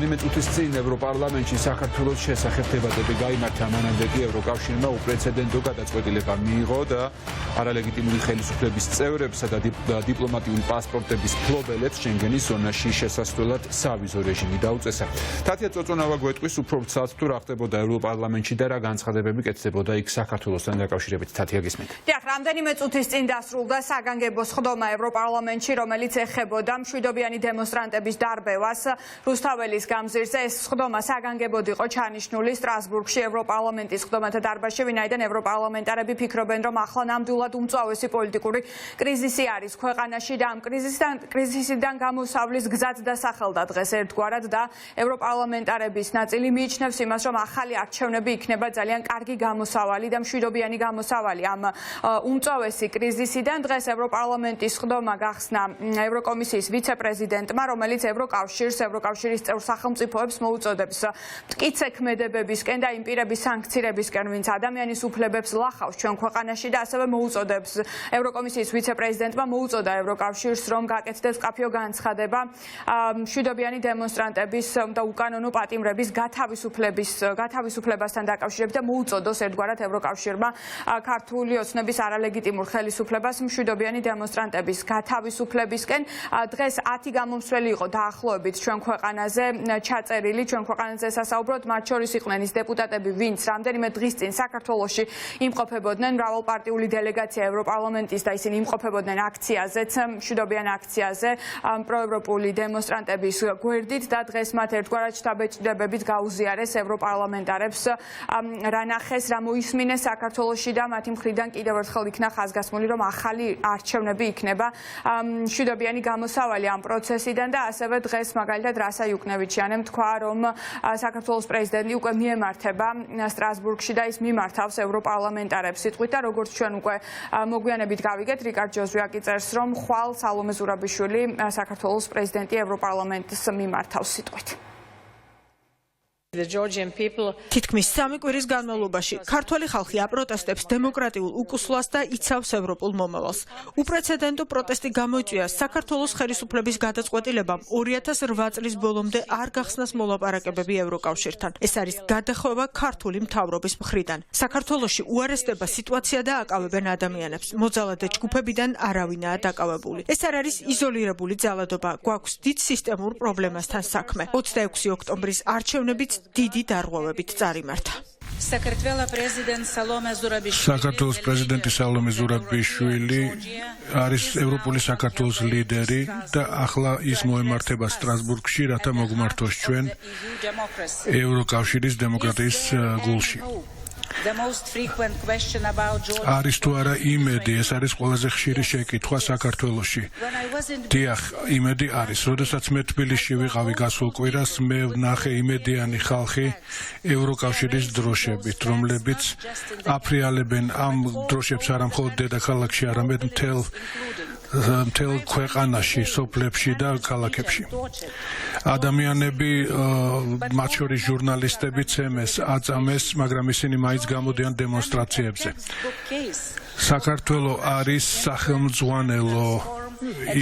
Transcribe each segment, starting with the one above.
რამდენიმე წუთის წინ ევროპარლამენტში საქართველოს შესახებ დებატები გაიმართა, მანამდე კი ევროკავშირმა უპრეცედენტო გადაწყვეტილება მიიღო და არალეგიტიმური ხელისუფლების წევრებსა და დიპლომატიური პასპორტების ფლობელებს შენგენის ზონაში შესასვლელად სავიზო რეჟიმი დაუწესა. თათია წოწონავა გვეტყვის უფრო ცალ თუ რა ხდებოდა ევროპარლამენტში და რა განცხადებები კეთდებოდა იქ საქართველოსთან დაკავშირებით. თათია გისმენთ. დიახ, რამდენიმე წუთის წინ დასრულდა საგანგებო სხდომა ევროპარლამენტში, რომელიც ეხებოდა მშვიდობიანი დემონსტრანტების დარბევას რუსთაველის გამზირზე. ეს სხდომა საგანგებოდ იყო ჩანიშნული სტრასბურგში ევროპარლამენტის სხდომათა დარბაზში, ვინაიდან ევროპარლამენტარები ფიქრობენ, რომ ახლა ნამდვილად უმწვავესი პოლიტიკური კრიზისი არის ქვეყანაში და ამ კრიზისიდან გამოსავლის გზაც დასახელდა დღეს ერთგვარად და ევროპარლამენტარების ნაწილი მიიჩნევს იმას, რომ ახალი არჩევნები იქნება ძალიან კარგი გამოსავალი და მშვიდობიანი გამოსავალი ამ უმწვავესი კრიზისიდან. დღეს ევროპარლამენტის სხდომა გახსნა ევროკომისიის ვიცე-პრეზიდენტმა, რომელიც ევროკავშირის წევრ სახელმწიფოებს მოუწოდებს მტკიცე ქმედებებისკენ და იმ პირების სანქცირებისკენ, ვინც ადამიანის უფლებებს ლახავს ჩვენ ქვეყანაში და ასევე მოუწოდებს ევროკომისიის ვიცე-პრეზიდენტმა მოუწოდა ევროკავშირს, რომ გაკეთდეს მკაფიო განცხადება მშვიდობიანი დემონსტრანტების და უკანონო პატიმრების გათავისუფლებასთან დაკავშირებით და მოუწოდოს ერთგვარად ევროკავშირმა ქართული ოცნების არალეგიტიმურ ხელისუფლებას მშვიდობიანი დემონსტრანტების გათავისუფლებისკენ. დღეს 10 გამომცვლელი იყო დაახლოებით ჩვენ ქვეყანაზე ჩაწერილი, ჩვენ ქვეყანაზე სასაუბროთ, მათ შორის იყვნენ ის დეპუტატები, ვინც რამდენიმე დღის წინ საქართველოში იმყოფებოდნენ, მრავალპარტიული დელეგაცია ევროპარლამენტის და ისინი იმყოფებოდნენ აქციაზეც, მშვიდობიან აქციაზე პროევროპული დემონსტრანტების გვერდით და დღეს მათ ერთგვარად შთაბეჭდილებით გაუზიარეს ევროპარლამენტარებს რა ნახეს, რა მოისმინეს საქართველოში და მათი მხრიდან კიდევ ერთხელ იქნა ხაზგასმული, რომ ახალი არჩევნები იქნება მშვიდობიანი გამოსავალი ამ პროცესიდან და ასევე დღეს მაგალითად რასა იუკნევიჩიანემ თქვა, რომ საქართველოს პრეზიდენტი უკვე მიემართება სტრასბურგში და ის მიმართავს ევროპარლამენტარებს სიტყვით და როგორც ჩვენ უკვე მოგვიანებით გავიგეთ, რიკარდ ჯოზვიაკი წერს, რომ ხვალ სალომე ზურაბიშვილი საქართველოს პრეზიდენტი ევროპარლამენტს მიმართავს სიტყვით. თითქმის 3 კვირის განმავლობაში ქართველი ხალხი აპროტესტებს დემოკრატიულ უკუსლას და იცავს ევროპულ მომავალს. უპრეცედენტო პროტესტი გამოიწვია საქართველოს ხელისუფლების გადაწყვეტილებამ 2008 წლის ბოლომდე არ გახსნას მოლაპარაკებები ევროკავშირთან. ეს არის გადახვევა ქართული მთავრობის მხრიდან. საქართველოში უარესდება სიტუაცია და აკავებენ ადამიანებს. მოძალადე ჯგუფებიდან არავინაა დაკავებული. ეს არ არის იზოლირებული ძალადობა, გვაქვს დიდ სისტემურ პრობლემასთან საქმე. 26 ოქტომბრის არჩევნებიც დიდი დარღვევებით წარიმართა. საქართველოს პრეზიდენტი სალომე ზურაბიშვილი არის ევროპული საქართველოს ლიდერი და ახლა ის მოემართება სტრასბურგში, რათა მოგმართოს ჩვენ ევროკავშირის დემოკრატიის გულში. არის თუ არა იმედი, ეს არის ყველაზე ხშირი შეკითხვა საქართველოში. დიახ, იმედი არის. როდესაც მე თბილისში ვიყავი გასულ კვირას, მე ვნახე იმედიანი ხალხი ევროკავშირის დროშებით, რომლებიც აფრიალებენ ამ დროშებს არა მხოლოდ დედაქალაქში, არამედ მთელ ქვეყანაში, სოფლებში და ქალაქებში. ადამიანები, მათ შორის ჟურნალისტებიც აწამეს, მაგრამ ისინი მაინც გამოდიან დემონსტრაციებზე. საქართველო არის სახელმძღვანელო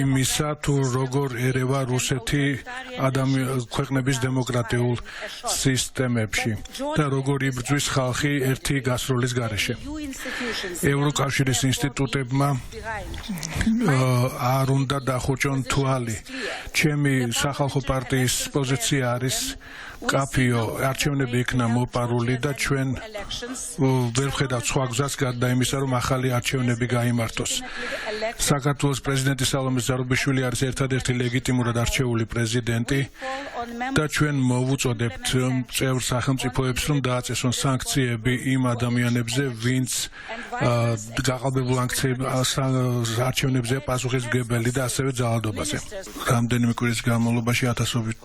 იმისა, თუ როგორ ერევა რუსეთი ქვეყნების დემოკრატიულ სისტემებში და როგორ იბრძვის ხალხი ერთი გასროლის გარეშე. ევროკავშირის ინსტიტუტებმა არ უნდა დახუჭონ თვალი. ჩემი სახალხო პარტიის პოზიცია არის კაფიო, არჩევნები იქნა მოპარული და ჩვენ ვერ ვხედავთ სხვა გზას გარდა იმისა, რომ ახალი არჩევნები გაიმართოს. საქართველოს პრეზიდენტი სალომე ზურაბიშვილი არის ერთადერთი ლეგიტიმურად არჩეული პრეზიდენტი და ჩვენ მოვუწოდებთ წევრ სახელმწიფოებს, რომ დააწესონ სანქციები იმ ადამიანებზე, ვინც გაყალბებულ არჩევნებზე პასუხისმგებელი და ასევე ძალადობაზე. რამდენიმე კვირის განმავლობაში ათასობით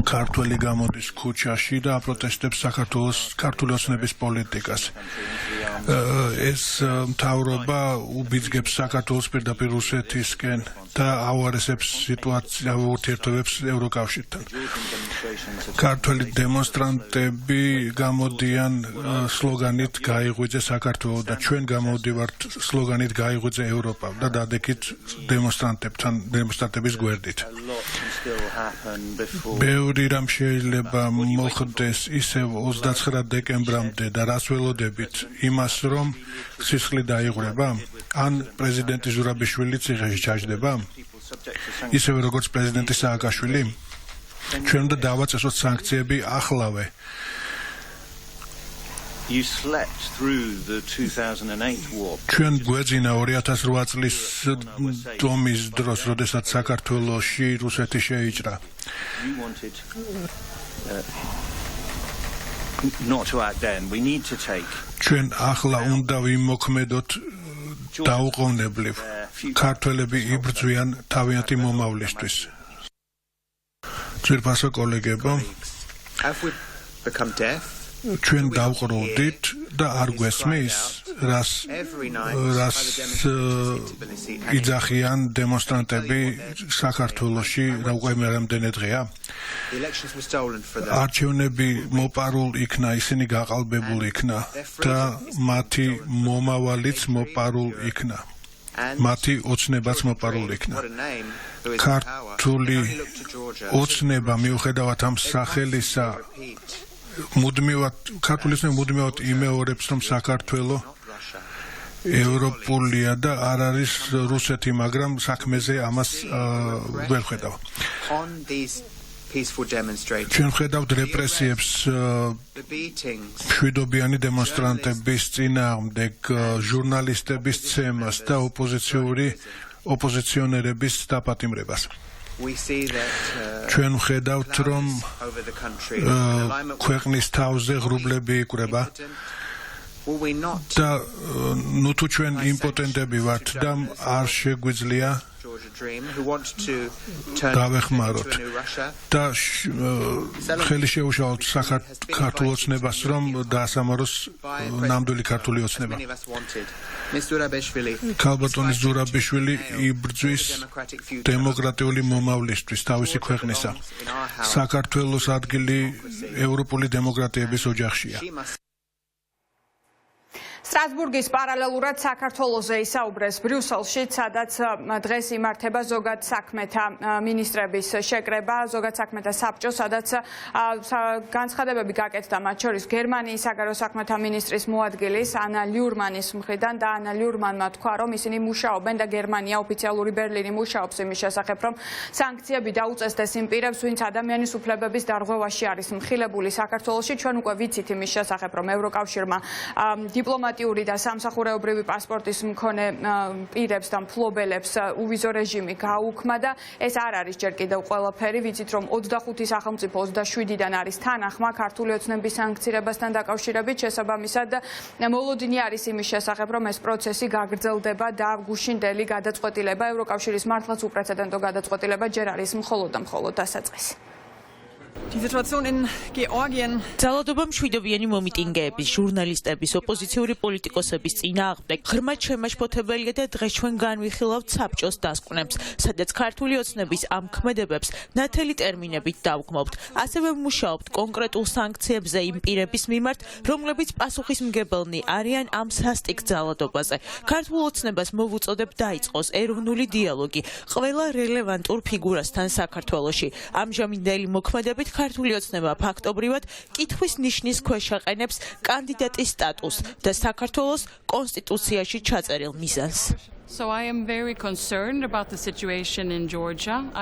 ქართველი გამოდის ქუჩაში და აპროტესტებს საქართველოს ქართული ოცნების პოლიტიკას. ეს მთავრობა უბიძგებს საქართველოს პირდაპირ რუსეთისკენ და ავარესებს სიტუაციას ურთიერთობებს ევროკავშირთან. ქართველი დემონსტრანტები გამოდიან სლოგანით გაიღვიძე საქართველო და ჩვენ გამოვდივართ სლოგანით გაიღვიძე ევროპა და დადექით დემონსტრანტების გვერდით. ბევრი რამ შეიძლება მოხდეს ისევ 29 დეკემბრამდე და რას ველოდებით იმას რომ სისხლი დაიღვრება ან პრეზიდენტი ზურაბიშვილი ციხეში ჩაჯდება ისევე როგორც პრეზიდენტი სააკაშვილი ჩვენ უნდა დავაწესოთ სანქციები ახლავე. You slept through the 2008 war. ჩვენ გვეძინა 2008 წლის ომის დროს, როდესაც საქართველოში რუსეთი შეიჭრა. You wanted not to act then. We need to take. ჩვენ ახლა უნდა ვიმოქმედოთ დაუყოვნებლივ. ქართველები იბრძვიან თავიანთი მომავლისთვის. ძვირფასო კოლეგებო, Have we become deaf? ჩვენ დავყროდით და არ გვესმის რას იძახიან დემონსტრანტები საქართველოში უკვე მერამდენე დღეა არჩევნები მოპარულ იქნა ისინი გაყალბებულ იქნა და მათი მომავალიც მოპარულ იქნა მათი ოცნებაც მოპარულ იქნა ქართული ოცნება მიუხედავად ამ სახელისა მუდმივად იმეორებს რომ საქართველო ევროპულია და არ არის რუსეთი, მაგრამ საქმეზე ამას ვერ ხედავ. ჩვენ ხედავთ რეპრესიებს მშვიდობიანი დემონსტრანტების წინააღმდეგ, ჟურნალისტების ცემას და ოპოზიციონერების დაპატიმრებას. ჩვენ ვხედავთ რომ ქვეყნის თავზე ღრუბლები იკვრება და ნუ თუ ჩვენ იმპოტენტები ვართ და არ შეგვიძლია გავეხმაროთ და ხელი შეუშალოთ საქართველოს ოცნებას რომ დაასამაროს ნამდვილი ქართული ოცნება. ქალბატონის ზურაბიშვილი იბრძვის დემოკრატიული მომავლისთვის თავისი ქვეყნისა. საქართველოს ადგილი ევროპული დემოკრატიების ოჯახშია. სტრასბურგის პარალელურად საქართველოზე ისაუბრეს ბრიუსელში, სადაც დღეს იმართება ზოგად საქმეთა მინისტრების შეკრება, ზოგად საქმეთა საბჭო, სადაც განცხადებები გაკეთდა მათ შორის გერმანიის საგარეო საქმეთა მინისტრის მოადგილის ანა ლიურმანის მხრიდან და ანა ლიურმანმა თქვა, რომ ისინი მუშაობენ და გერმანია ოფიციალური ბერლინი მუშაობს იმის შესახებ, რომ სანქციები დაუწესდეს იმ პირებს, ვინც ადამიანის უფლებების დარღვევაში არის მხილებული საქართველოში. ჩვენ უკვე ვიცით იმის შესახებ, რომ ევროკავშირმა დიპლომატიური და სამსახურეობრივი პასპორტის მქონე პირებს და მფლობელებს უვიზო რეჟიმი გააუქმა და ეს არ არის ჯერ კიდევ ყველაფერი. ვიცით, რომ 25 სახელმწიფო 27-დან არის თანახმა ქართული ოცნების სანქცირებასთან დაკავშირებით. შესაბამისად, მოლოდინი არის იმის შესახებ, რომ ეს პროცესი გაგრძელდება და გუშინდელი გადაწყვეტილება, ევროკავშირის მართლაც უპრეცედენტო გადაწყვეტილება ჯერ არის მხოლოდ და მხოლოდ დასაწყისი. ძალადობა მშვიდობიანი მომიტინგეების, ჟურნალისტების, ოპოზიციური პოლიტიკოსების წინააღმდეგ ღრმად შემაშფოთებელია და დღეს ჩვენ განვიხილავთ საბჭოს დასკვნებს, სადაც ქართული ოცნების ამ ქმედებებს ნათელი ტერმინებით დავგმობთ. ასევე ვმუშაობთ კონკრეტულ სანქციებზე იმ პირების მიმართ, რომლებიც პასუხისმგებელნი არიან ამ სასტიკ ძალადობაზე. ქართულ ოცნებას მოვუწოდებ დაიწყოს ეროვნული დიალოგი ყველა რელევანტურ ფიგურასთან საქართველოში. ამჟამინდელი მოქმედებით ქართული ოცნება ფაქტობრივად კითხვის ნიშნის ქვეშ აყენებს კანდიდატის სტატუსს და საქართველოს კონსტიტუციაში ჩაწერილ მიზანს.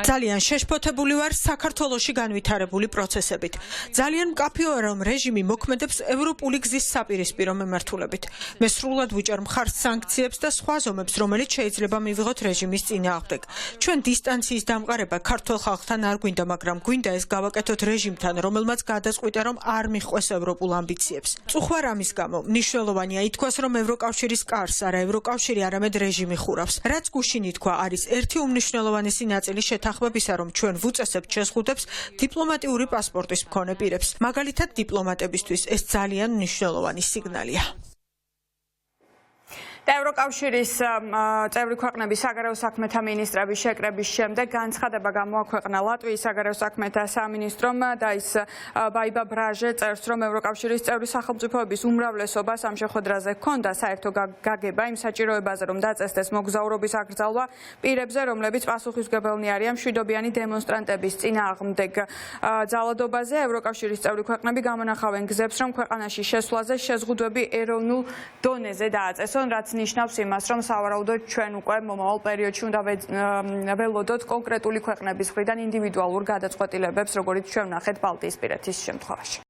ძალიან შეშფოთებული ვარ საქართველოში განვითარებული პროცესებით. ძალიან მკაფიოა, რომ რეჟიმი მოქმედებს ევროპული გზის საპირისპირო მემართულებით. მე სრულად ვუჭერ მხარს სანქციებს და სხვა ზომებს, რომელიც შეიძლება მივიღოთ რეჟიმის წინააღმდეგ. ჩვენ დისტანციის დამყარება ქართულ ხალხთან არ გვინდა, მაგრამ გვინდა ეს გავაკეთოთ რეჟიმთან, რომელმაც გადაწყვიტა, რომ არ მიჰყვეს ევროპულ ამბიციებს. წუხوار ამის გამო მნიშვნელოვანია ითქვას, რომ ევროკავშირის კარს არა ევროკავშირი, არამედ რეჟიმი ხურავს. რაც გუშინი თქვა, არის ერთი უმნიშვნელოვანესი ნაწილი შეთანხმებისა, რომ ჩვენ ვუწესებთ შეზღუდვებს დიპლომატიური პასპორტის მქონე პირებს. მაგალითად, დიპლომატებისთვის ეს ძალიან მნიშვნელოვანი სიგნალია. და ევროკავშირის წევრი ქვეყნების საგარეო საქმეთა მინისტრების შეკრების შემდეგ განცხადება გამოაქვეყნა ლატვიის საგარეო საქმეთა სამინისტრომ და ის ბაიბა ბრაჟე წერს, რომ ევროკავშირის წევრი სახელმწიფოების უმრავლესობას ამ შეხვედრაზე ჰქონდა საერთო გაგება იმ საჭიროებაზე, რომ დაწესდეს მოგზაურობის აკრძალვა პირებზე, რომლებიც პასუხისმგებელნი არიან მშვიდობიანი დემონსტრანტების წინააღმდეგ ძალადობაზე. ევროკავშირის წევრი ქვეყნები გამონახავენ გზებს, რომ ქვეყანაში შესვლაზე შეზღუდვები ეროვნულ დონეზე დააწესონ, რაც ნიშნავს იმას, რომ სავარაუდოდ ჩვენ უკვე მომავალ პერიოდში უნდა ველოდოთ კონკრეტული ქვეყნების მხრიდან ინდივიდუალურ გადაწყვეტილებებს, როგორც ჩვენ ვნახეთ ბალტიისპირეთის შემთხვევაში.